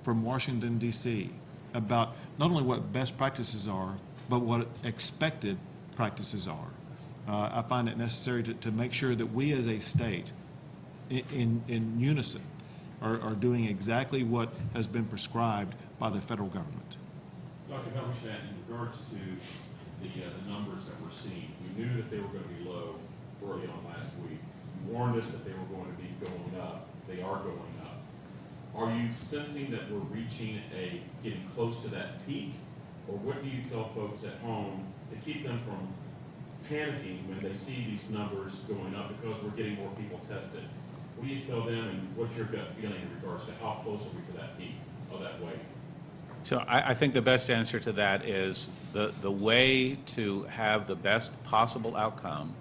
from Washington, D.C. about not only what best practices are, but what expected practices are. I find it necessary to make sure that we as a state, in unison, are doing exactly what has been prescribed by the federal government. Dr. Helmerstadt, in regards to the numbers that we're seeing, we knew that they were going to be low early on last week. You warned us that they were going to be going up. They are going up. Are you sensing that we're getting close to that peak? Or what do you tell folks at home to keep them from panicking when they see these numbers going up because we're getting more people tested? What do you tell them, and what's your gut feeling in regards to how close are we to that peak of that wave? So I think the best answer to that is the way to have the best possible outcome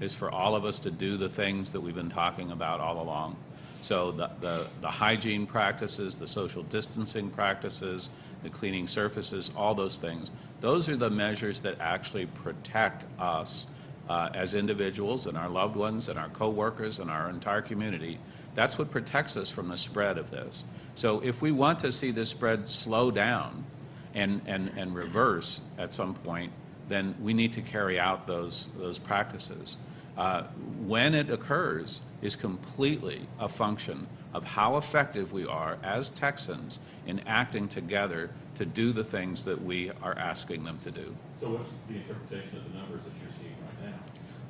is for all of us to do the things that we've been talking about all along. So the hygiene practices, the social distancing practices, the cleaning surfaces, all those things, those are the measures that actually protect us as individuals and our loved ones and our coworkers and our entire community. That's what protects us from the spread of this. So if we want to see this spread slow down and reverse at some point, then we need to carry out those practices. When it occurs is completely a function of how effective we are as Texans in acting together to do the things that we are asking them to do. So what's the interpretation of the numbers that you're seeing right now?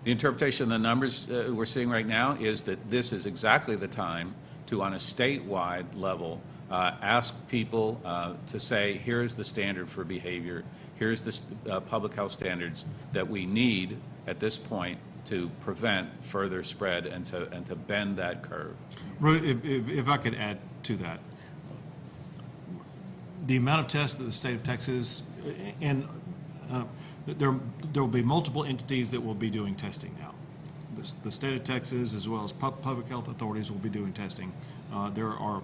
The interpretation of the numbers we're seeing right now is that this is exactly the time to, on a statewide level, ask people to say, here's the standard for behavior, here's the public health standards that we need at this point to prevent further spread and to bend that curve. If I could add to that, the amount of tests that the state of Texas, and there will be multiple entities that will be doing testing now. The state of Texas, as well as public health authorities, will be doing testing. There are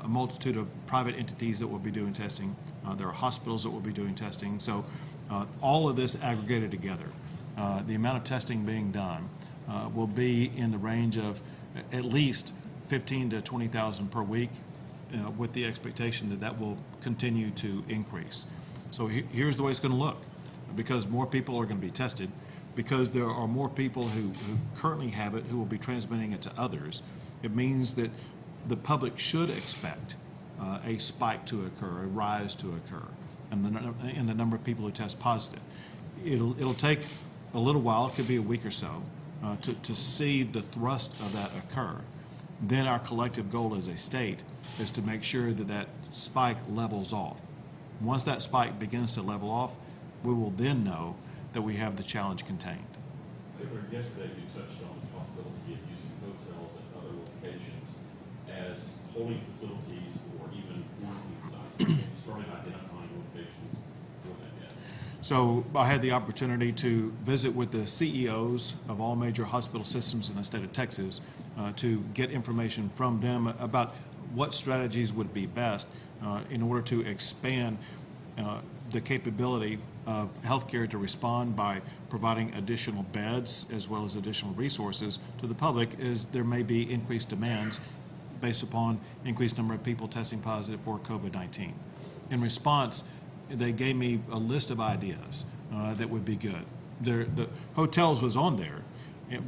a multitude of private entities that will be doing testing. There are hospitals that will be doing testing. So all of this aggregated together, the amount of testing being done will be in the range of at least 15 to 20,000 per week, with the expectation that that will continue to increase. So here's the way it's going to look. Because more people are going to be tested, because there are more people who currently have it who will be transmitting it to others, it means that the public should expect a spike to occur, a rise to occur in the number of people who test positive. It'll take a little while, it could be a week or so, to see the thrust of that occur. Then our collective goal as a state is to make sure that that spike levels off. Once that spike begins to level off, we will then know that we have the challenge contained. Yesterday you touched on the possibility of using hotels and other locations as holding facilities or even quarantine sites. Have you started identifying locations for that yet? So I had the opportunity to visit with the CEOs of all major hospital systems in the state of Texas to get information from them about what strategies would be best in order to expand the capability of healthcare to respond by providing additional beds as well as additional resources to the public, as there may be increased demands based upon increased number of people testing positive for COVID-19. In response, they gave me a list of ideas that would be good. The hotels was on there,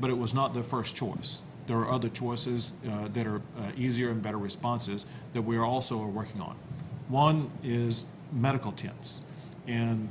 but it was not the first choice. There are other choices that are easier and better responses that we are also working on. One is medical tents. And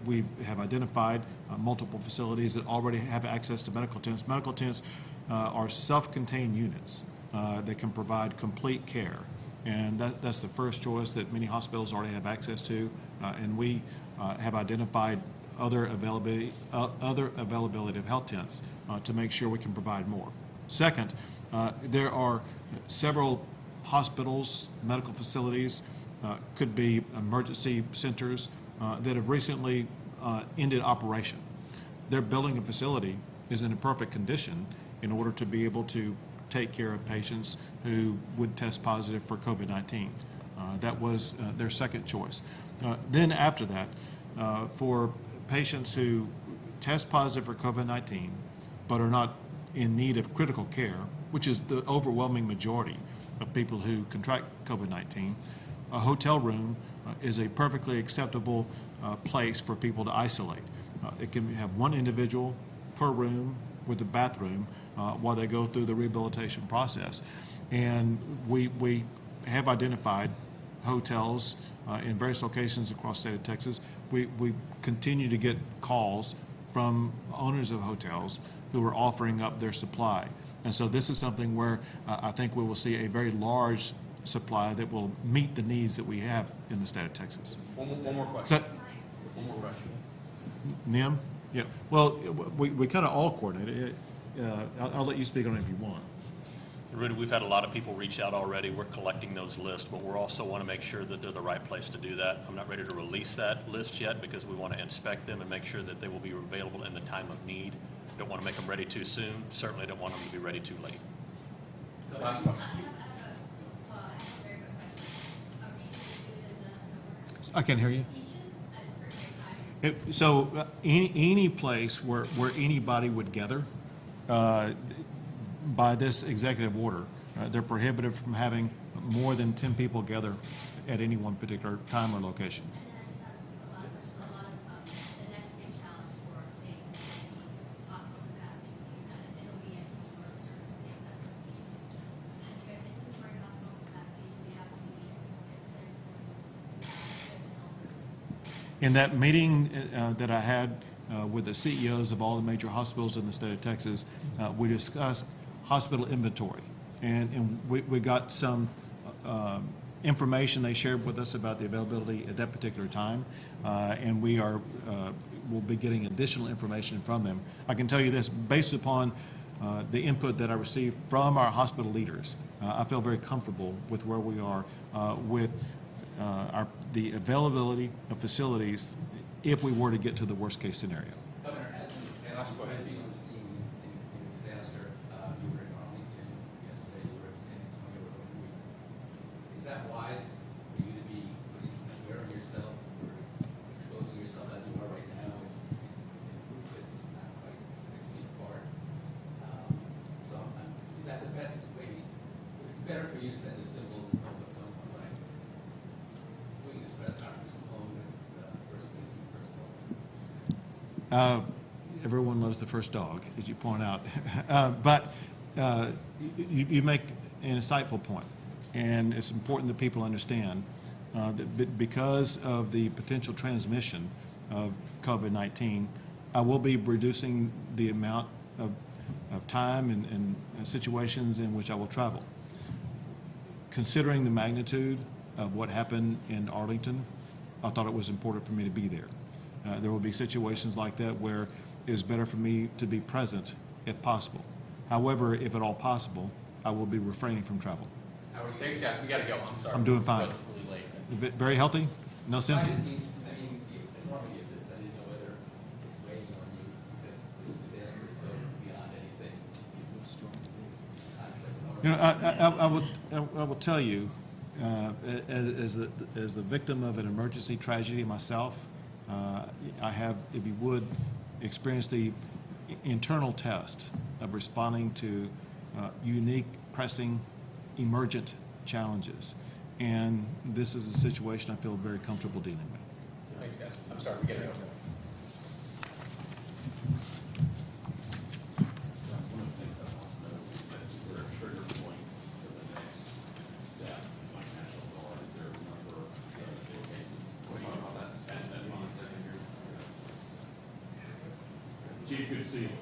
we have identified multiple facilities that already have access to medical tents. Medical tents are self-contained units that can provide complete care. And that's the first choice that many hospitals already have access to. And we have identified other availability of health tents to make sure we can provide more. Second, there are several hospitals, medical facilities, could be emergency centers, that have recently ended operation. Their building and facility is in a perfect condition in order to be able to take care of patients who would test positive for COVID-19. That was their second choice. Then after that, for patients who test positive for COVID-19 but are not in need of critical care, which is the overwhelming majority of people who contract COVID-19, a hotel room is a perfectly acceptable place for people to isolate. It can have one individual per room with a bathroom while they go through the rehabilitation process. And we have identified hotels in various locations across the state of Texas. We continue to get calls from owners of hotels who are offering up their supply. And so this is something where I think we will see a very large supply that will meet the needs that we have in the state of Texas. One more question. So, One more question. Nim? Yeah. Well, we kind of all coordinate. I'll let you speak on it if you want. Rudy, we've had a lot of people reach out already. We're collecting those lists, but we also want to make sure that they're the right place to do that. I'm not ready to release that list yet because we want to inspect them and make sure that they will be available in the time of need. Don't want to make them ready too soon. Certainly don't want them to be ready too late. Last question. I can't hear you. So any place where anybody would gather by this executive order, they're prohibited from having more than 10 people gather at any one particular time or location. And then a lot of the next big challenge for states is going to be hospital capacity. It'll be in or certain place that must be. Because inventory hospital capacity, do we have to be considered staff and health business? In that meeting that I had with the CEOs of all the major hospitals in the state of Texas, we discussed hospital inventory. And we got some information they shared with us about the availability at that particular time. And we'll be getting additional information from them. I can tell you this, based upon the input that I received from our hospital leaders, I feel very comfortable with where we are with the availability of facilities if we were to get to the worst case scenario. Governor, as being on the scene in disaster, you were in Arlington yesterday, you were in San Antonio over the week. Is that wise for you to be putting wear on yourself or exposing yourself as you are right now in a group that's not quite 6 feet apart? Is that the best way? Would it be better for you to send a symbol of what's going on by doing this press conference from home with first meeting, first call? Everyone loves the first dog, as you point out. But you make an insightful point, and it's important that people understand that because of the potential transmission of COVID-19, I will be reducing the amount of time and situations in which I will travel. Considering the magnitude of what happened in Arlington, I thought it was important for me to be there. There will be situations like that where it is better for me to be present if possible. However, if at all possible, I will be refraining from travel. How are you? Thanks, guys. We got to go. I'm sorry. I'm doing fine. Really late. Very healthy? No I symptoms? just need, the enormity of this, I didn't know whether it's weighing on you because this disaster is so beyond anything. I will tell you, as the victim of an emergency tragedy myself, I have, if you would, experienced the internal test of responding to unique, pressing, emergent challenges. And this is a situation I feel very comfortable dealing with. Thanks, guys. I'm sorry. We got to go. One of the things I want to know is that is there a trigger point for the next step, like National Guard? Is there a number of cases? We'll talk about that. Chief, good to see you.